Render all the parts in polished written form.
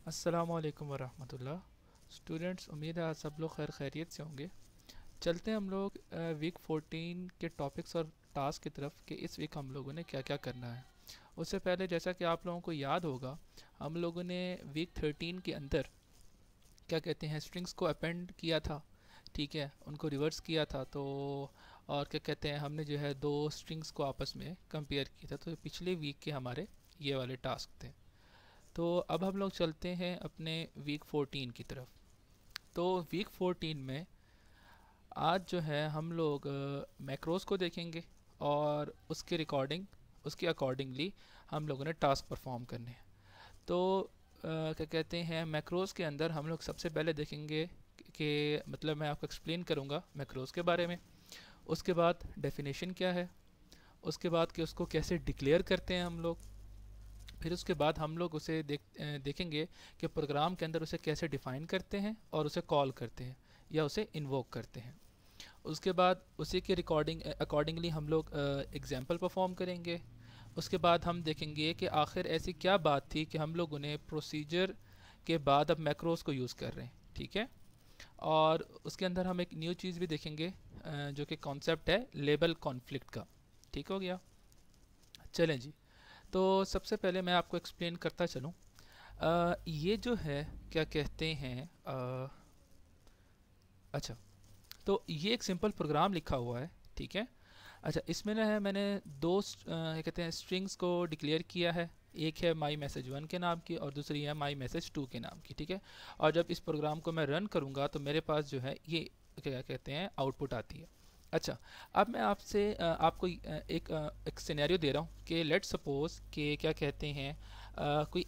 अस्सलामुअलैकुम वरहमतुल्लाह। स्टूडेंट्स, उम्मीद है आज सब लोग खैरियत से होंगे। चलते हैं हम लोग वीक 14 के टॉपिक्स और टास्क की तरफ कि इस वीक हम लोगों ने क्या क्या करना है। उससे पहले जैसा कि आप लोगों को याद होगा, हम लोगों ने वीक 13 के अंदर क्या कहते हैं स्ट्रिंग्स को अपेंड किया था। ठीक है, उनको रिवर्स किया था। तो और क्या कहते हैं हमने जो है दो स्ट्रिंग्स को आपस में कंपेयर किया था। तो पिछले वीक के हमारे ये वाले टास्क थे। तो अब हम लोग चलते हैं अपने वीक 14 की तरफ। तो वीक 14 में आज जो है हम लोग मैक्रोस को देखेंगे और उसके अकॉर्डिंगली हम लोगों ने टास्क परफॉर्म करने हैं। तो क्या कहते हैं मैक्रोस के अंदर हम लोग सबसे पहले देखेंगे कि मतलब मैं आपको एक्सप्लेन करूँगा मैक्रोस के बारे में। उसके बाद डेफिनेशन क्या है, उसके बाद कि उसको कैसे डिक्लेयर करते हैं हम लोग। फिर उसके बाद हम लोग उसे देखेंगे कि प्रोग्राम के अंदर उसे कैसे डिफ़ाइन करते हैं और उसे कॉल करते हैं या उसे इन्वोक करते हैं। उसके बाद उसी के अकॉर्डिंगली हम लोग एग्जाम्पल परफॉर्म करेंगे। उसके बाद हम देखेंगे कि आखिर ऐसी क्या बात थी कि हम लोगों ने प्रोसीजर के बाद अब मैक्रोस को यूज़ कर रहे हैं। ठीक है, और उसके अंदर हम एक न्यू चीज़ भी देखेंगे जो कि कॉन्सेप्ट है लेबल कॉन्फ्लिक्ट का। ठीक हो गया, चलें जी। तो सबसे पहले मैं आपको एक्सप्लेन करता चलूँ। ये जो है क्या कहते हैं अच्छा, तो ये एक सिंपल प्रोग्राम लिखा हुआ है। ठीक है, अच्छा इसमें ना है मैंने दो क्या कहते हैं स्ट्रिंग्स को डिक्लेयर किया है। एक है माई मैसेज वन के नाम की और दूसरी है माई मैसेज टू के नाम की। ठीक है, और जब इस प्रोग्राम को मैं रन करूँगा तो मेरे पास जो है ये क्या कहते हैं आउटपुट आती है। अच्छा, अब मैं आपसे आपको एक सिनेरियो दे रहा हूँ कि लेट्स सपोज कि क्या कहते हैं कोई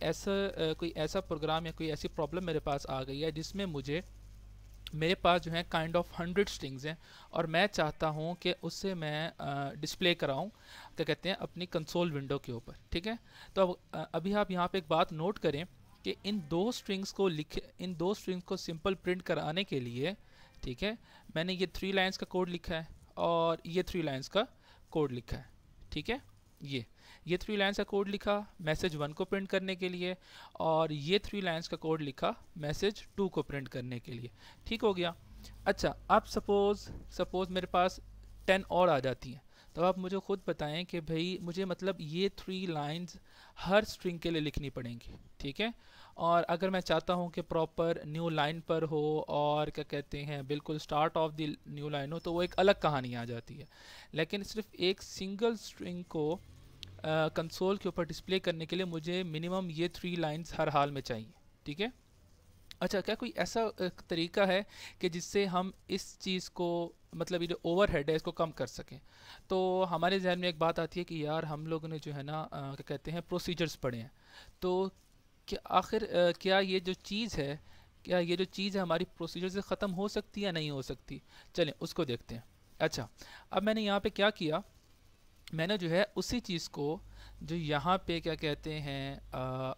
ऐसा प्रोग्राम या कोई ऐसी प्रॉब्लम मेरे पास आ गई है जिसमें मेरे पास जो है काइंड ऑफ 100 स्ट्रिंग्स हैं और मैं चाहता हूँ कि उससे मैं डिस्प्ले कराऊँ क्या कहते हैं अपनी कंसोल विंडो के ऊपर। ठीक है, तो अब अभी आप यहाँ पे एक बात नोट करें कि इन दो स्ट्रिंग्स को सिंपल प्रिंट कराने के लिए, ठीक है, मैंने ये 3 लाइन्स का कोड लिखा है और ये 3 लाइन्स का कोड लिखा है। ठीक है, ये 3 लाइन्स का कोड लिखा मैसेज वन को प्रिंट करने के लिए और ये 3 लाइन्स का कोड लिखा मैसेज टू को प्रिंट करने के लिए। ठीक हो गया। अच्छा, अब सपोज सपोज मेरे पास 10 और आ जाती हैं। तो आप मुझे खुद बताएं कि भाई मुझे मतलब ये 3 लाइन्स हर स्ट्रिंग के लिए लिखनी पड़ेंगी। ठीक है, और अगर मैं चाहता हूँ कि प्रॉपर न्यू लाइन पर हो और क्या कहते हैं बिल्कुल start of the new line हो तो वो एक अलग कहानी आ जाती है। लेकिन सिर्फ एक सिंगल स्ट्रिंग को कंसोल के ऊपर डिस्प्ले करने के लिए मुझे मिनिमम ये 3 लाइंस हर हाल में चाहिए। ठीक है, अच्छा क्या कोई ऐसा तरीका है कि जिससे हम इस चीज़ को मतलब ये जो ओवरहेड है इसको कम कर सकें। तो हमारे जहन में एक बात आती है कि यार हम लोगों ने जो है ना क्या कहते हैं प्रोसीजर्स पढ़े हैं। तो क्या आखिर क्या ये जो चीज़ है, क्या ये जो चीज़ है हमारी प्रोसीजर से ख़त्म हो सकती है या नहीं हो सकती। चलें उसको देखते हैं। अच्छा, अब मैंने यहाँ पे क्या किया, मैंने जो है उसी चीज़ को जो यहाँ पे क्या कहते हैं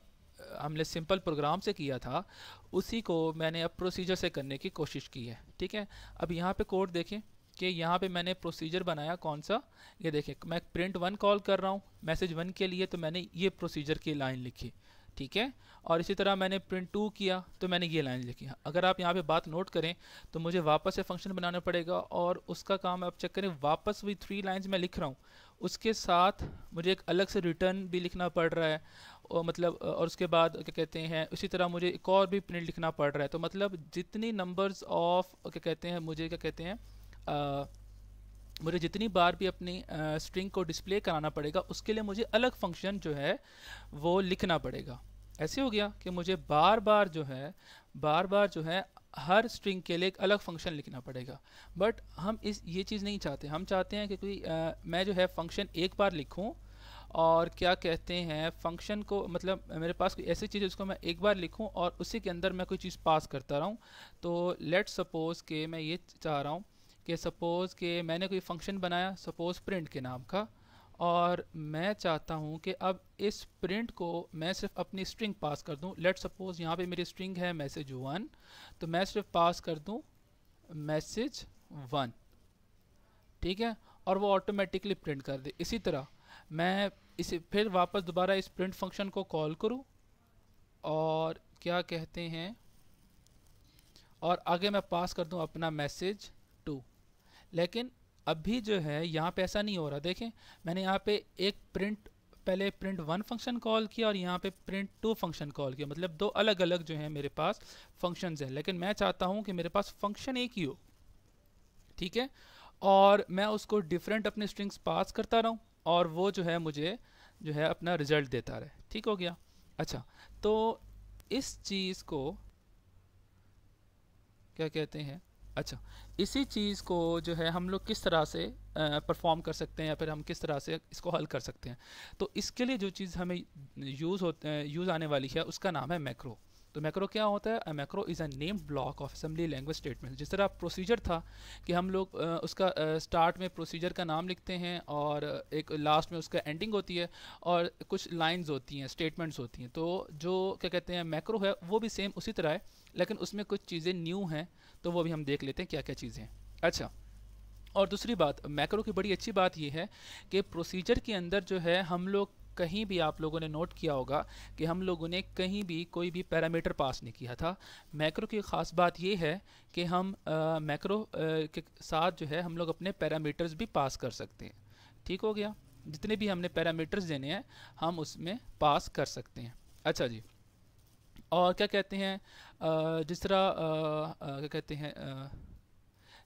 हमने सिंपल प्रोग्राम से किया था उसी को मैंने अब प्रोसीजर से करने की कोशिश की है। ठीक है, अब यहाँ पे कोड देखें कि यहाँ पे मैंने प्रोसीजर बनाया कौन सा, ये देखें मैं प्रिंट वन कॉल कर रहा हूँ मैसेज वन के लिए तो मैंने ये प्रोसीजर की लाइन लिखी। ठीक है, और इसी तरह मैंने प्रिंट टू किया तो मैंने ये लाइन लिखी। अगर आप यहाँ पे बात नोट करें तो मुझे वापस से फंक्शन बनाना पड़ेगा और उसका काम आप चेक करें वापस वही 3 लाइन्स मैं लिख रहा हूँ, उसके साथ मुझे एक अलग से रिटर्न भी लिखना पड़ रहा है और मतलब और उसके बाद क्या कहते हैं उसी तरह मुझे एक और भी प्रिंट लिखना पड़ रहा है। तो मतलब जितनी नंबर्स ऑफ क्या कहते हैं मुझे क्या कहते हैं मुझे जितनी बार भी अपनी स्ट्रिंग को डिस्प्ले कराना पड़ेगा उसके लिए मुझे अलग फंक्शन जो है वो लिखना पड़ेगा। ऐसे हो गया कि मुझे बार बार जो है हर स्ट्रिंग के लिए एक अलग फंक्शन लिखना पड़ेगा। बट हम ये चीज़ नहीं चाहते, हम चाहते हैं कि मैं जो है फंक्शन एक बार लिखूं और क्या कहते हैं फंक्शन को मतलब मेरे पास कोई ऐसी चीज़ है जिसको मैं एक बार लिखूं और उसी के अंदर मैं कोई चीज़ पास करता रहूं। तो लेट्स सपोज के मैं ये चाह रहा हूं कि सपोज़ कि मैंने कोई फंक्शन बनाया सपोज़ प्रिंट के नाम का और मैं चाहता हूँ कि अब इस प्रिंट को मैं सिर्फ अपनी स्ट्रिंग पास कर दूँ। लेट सपोज़ यहाँ पे मेरी स्ट्रिंग है मैसेज वन, तो मैं सिर्फ पास कर दूँ मैसेज वन। ठीक है, और वो ऑटोमेटिकली प्रिंट कर दे। इसी तरह मैं इसे फिर वापस दोबारा इस प्रिंट फंक्शन को कॉल करूँ और क्या कहते हैं, और आगे मैं पास कर दूं अपना मैसेज टू। लेकिन अभी जो है यहाँ पे ऐसा नहीं हो रहा। देखें मैंने यहाँ पे एक पहले प्रिंट वन फंक्शन कॉल किया और यहाँ पे प्रिंट टू फंक्शन कॉल किया, मतलब दो अलग अलग जो है मेरे पास फंक्शंस हैं। लेकिन मैं चाहता हूँ कि मेरे पास फंक्शन एक ही हो, ठीक है, और मैं उसको डिफरेंट अपने स्ट्रिंग्स पास करता रहूँ और वो जो है मुझे जो है अपना रिजल्ट देता रहे। ठीक हो गया। अच्छा, तो इस चीज़ को क्या कहते हैं, अच्छा इसी चीज़ को जो है हम लोग किस तरह से परफॉर्म कर सकते हैं या फिर हम किस तरह से इसको हल कर सकते हैं। तो इसके लिए जो चीज़ हमें यूज़ आने वाली है उसका नाम है मैक्रो। तो मैक्रो क्या होता है? Macro is a named block of assembly language statement. जिस तरह प्रोसीजर था कि हम लोग उसका स्टार्ट में प्रोसीजर का नाम लिखते हैं और एक लास्ट में उसका एंडिंग होती है और कुछ लाइंस होती हैं, स्टेटमेंट्स होती हैं। तो जो क्या कहते हैं मैक्रो है वो भी सेम उसी तरह है, लेकिन उसमें कुछ चीज़ें न्यू हैं, तो वो भी हम देख लेते हैं क्या क्या चीज़ें हैं। अच्छा, और दूसरी बात मैक्रो की बड़ी अच्छी बात यह है कि प्रोसीजर के अंदर जो है हम लोग कहीं भी, आप लोगों ने नोट किया होगा कि हम लोगों ने कहीं भी कोई भी पैरामीटर पास नहीं किया था। मैक्रो की ख़ास बात यह है कि हम मैक्रो के साथ जो है हम लोग अपने पैरामीटर्स भी पास कर सकते हैं। ठीक हो गया, जितने भी हमने पैरामीटर्स देने हैं हम उसमें पास कर सकते हैं। अच्छा जी, और क्या कहते हैं जिस तरह क्या कहते हैं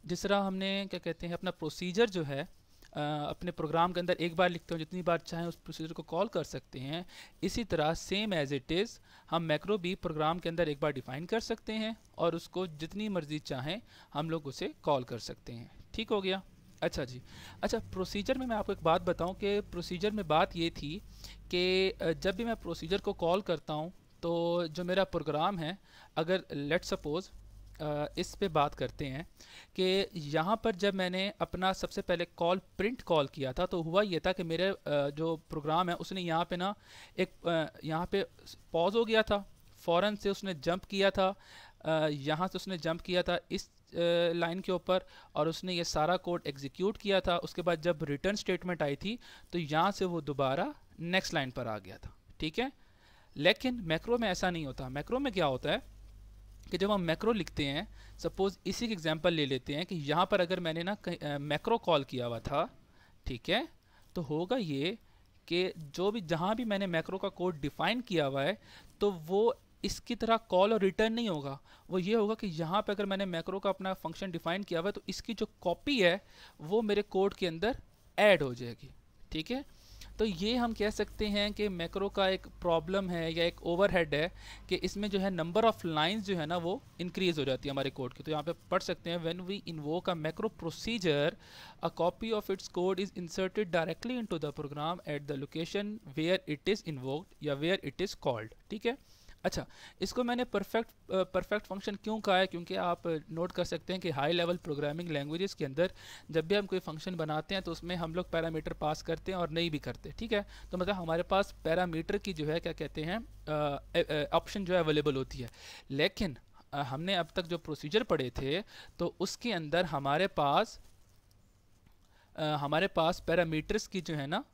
जिस तरह हमने क्या कहते हैं अपना प्रोसीजर जो है अपने प्रोग्राम के अंदर एक बार लिखते हो, जितनी बार चाहें उस प्रोसीजर को कॉल कर सकते हैं, इसी तरह सेम एज इट इज़ हम मैक्रो भी प्रोग्राम के अंदर एक बार डिफ़ाइन कर सकते हैं और उसको जितनी मर्ज़ी चाहें हम लोग उसे कॉल कर सकते हैं। ठीक हो गया। अच्छा जी, अच्छा प्रोसीजर में मैं आपको एक बात बताऊं कि प्रोसीजर में बात ये थी कि जब भी मैं प्रोसीजर को कॉल करता हूं तो जो मेरा प्रोग्राम है, अगर लेट सपोज़ इस पे बात करते हैं कि यहाँ पर जब मैंने अपना सबसे पहले प्रिंट कॉल किया था तो हुआ ये था कि मेरे जो प्रोग्राम है उसने यहाँ पे ना एक यहाँ पे पॉज हो गया था, फ़ौरन से उसने जंप किया था, यहाँ से उसने जंप किया था इस लाइन के ऊपर और उसने ये सारा कोड एग्जीक्यूट किया था। उसके बाद जब रिटर्न स्टेटमेंट आई थी तो यहाँ से वो दोबारा नेक्स्ट लाइन पर आ गया था। ठीक है, लेकिन मैक्रो में ऐसा नहीं होता। मैक्रो में क्या होता है कि जब हम मैक्रो लिखते हैं, सपोज इसी की एग्जांपल ले लेते हैं कि यहाँ पर अगर मैंने ना मैक्रो कॉल किया हुआ था, ठीक है, तो होगा ये कि जो भी जहाँ भी मैंने मैक्रो का कोड डिफाइन किया हुआ है तो वो इसकी तरह कॉल और रिटर्न नहीं होगा। वो ये होगा कि यहाँ पे अगर मैंने मैक्रो का अपना फंक्शन डिफाइन किया हुआ है तो इसकी जो कॉपी है वो मेरे कोड के अंदर ऐड हो जाएगी। ठीक है, तो ये हम कह सकते हैं कि मैक्रो का एक प्रॉब्लम है या एक ओवरहेड है कि इसमें जो है नंबर ऑफ लाइंस जो है ना वो इंक्रीज हो जाती है हमारे कोड की। तो यहाँ पे पढ़ सकते हैं when we invoke a macro procedure a copy of its code is inserted directly into the program at the location where it is invoked या वेयर इट इज़ कॉल्ड। ठीक है, अच्छा इसको मैंने परफेक्ट फंक्शन क्यों कहा है, क्योंकि आप नोट कर सकते हैं कि हाई लेवल प्रोग्रामिंग लैंग्वेजेस के अंदर जब भी हम कोई फंक्शन बनाते हैं तो उसमें हम लोग पैरामीटर पास करते हैं और नहीं भी करते। ठीक है, तो मतलब हमारे पास पैरामीटर की जो है क्या कहते हैं ऑप्शन जो है अवेलेबल होती है। लेकिन हमने अब तक जो प्रोसीजर पढ़े थे तो उसके अंदर हमारे पास पैरामीटर्स की जो है ना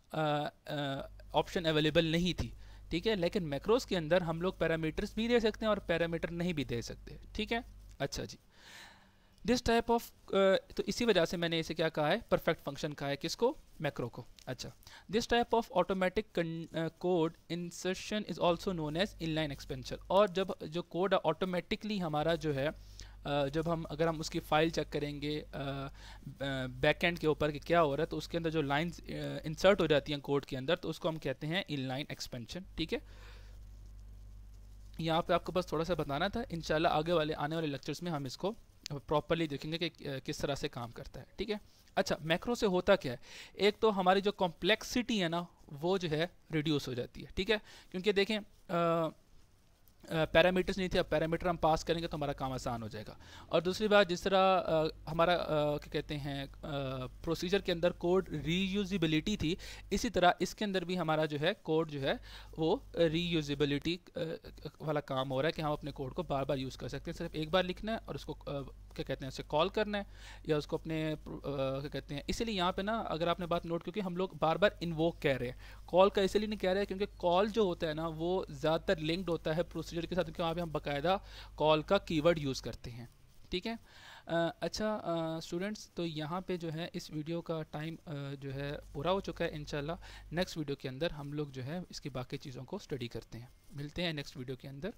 ऑप्शन अवेलेबल नहीं थी। ठीक है, लेकिन मैक्रोस के अंदर हम लोग पैरामीटर्स भी दे सकते हैं और पैरामीटर नहीं भी दे सकते। ठीक है, अच्छा जी, दिस टाइप ऑफ तो इसी वजह से मैंने इसे क्या कहा है, परफेक्ट फंक्शन कहा है। किसको? मैक्रो को। अच्छा, this type of automatic code insertion is also known as inline expansion. और जब जो कोड ऑटोमेटिकली हमारा जो है जब अगर हम उसकी फाइल चेक करेंगे बैकएंड के ऊपर कि क्या हो रहा है, तो उसके अंदर जो लाइंस इंसर्ट हो जाती हैं कोड के अंदर तो उसको हम कहते हैं इनलाइन एक्सपेंशन। ठीक है, यहाँ पे आपको बस थोड़ा सा बताना था। इंशाल्लाह आने वाले लेक्चर्स में हम इसको प्रॉपरली देखेंगे कि किस तरह से काम करता है। ठीक है, अच्छा मैक्रो से होता क्या है, एक तो हमारी जो कॉम्प्लेक्सिटी है ना वो जो है रिड्यूस हो जाती है। ठीक है, क्योंकि देखें पैरामीटर्स नहीं थे, अब पैरामीटर हम पास करेंगे तो हमारा काम आसान हो जाएगा। और दूसरी बात, जिस तरह हमारा क्या कहते हैं प्रोसीजर के अंदर कोड रीयूजिबिलिटी थी, इसी तरह इसके अंदर भी हमारा जो है कोड जो है वो रीयूजिबिलिटी वाला काम हो रहा है कि हम अपने कोड को बार बार यूज़ कर सकते हैं। सिर्फ एक बार लिखना है और उसको क्या कहते हैं उसे कॉल करना है या उसको अपने क्या कहते हैं। इसीलिए यहाँ पे ना अगर आपने बात नोट, क्योंकि हम लोग बार बार इन्वोक कह रहे हैं, कॉल का इसलिए नहीं कह रहे हैं क्योंकि कॉल जो होता है ना वो ज़्यादातर लिंक्ड होता है प्रोसीजर प्रोसीजर के साथ, क्योंकि वहाँ पे हम बाकायदा कॉल का कीवर्ड यूज़ करते हैं, ठीक है। अच्छा स्टूडेंट्स, तो यहाँ पे जो है इस वीडियो का टाइम जो है पूरा हो चुका है। इंशाल्लाह नेक्स्ट वीडियो के अंदर हम लोग जो है इसकी बाकी चीज़ों को स्टडी करते हैं। मिलते हैं नेक्स्ट वीडियो के अंदर।